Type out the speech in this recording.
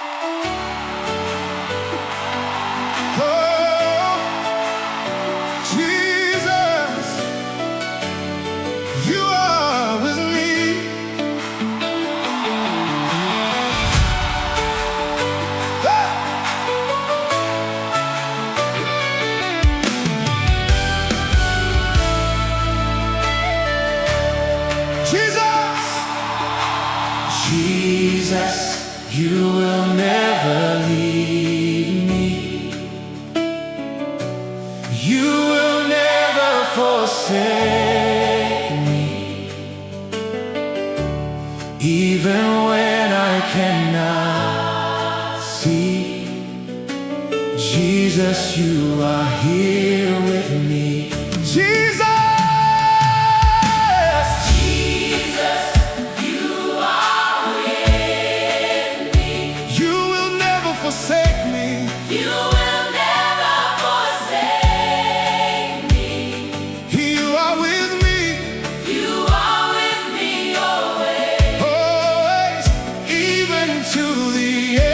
Oh, Jesus, you are with me. Ah! Jesus, Jesus, you will never leave me. You will never forsake me. Even when I cannot see, Jesus, you are here with me. Jesus! Forsake me. You will never forsake me. You are with me. You are with me always. Always, even to the end.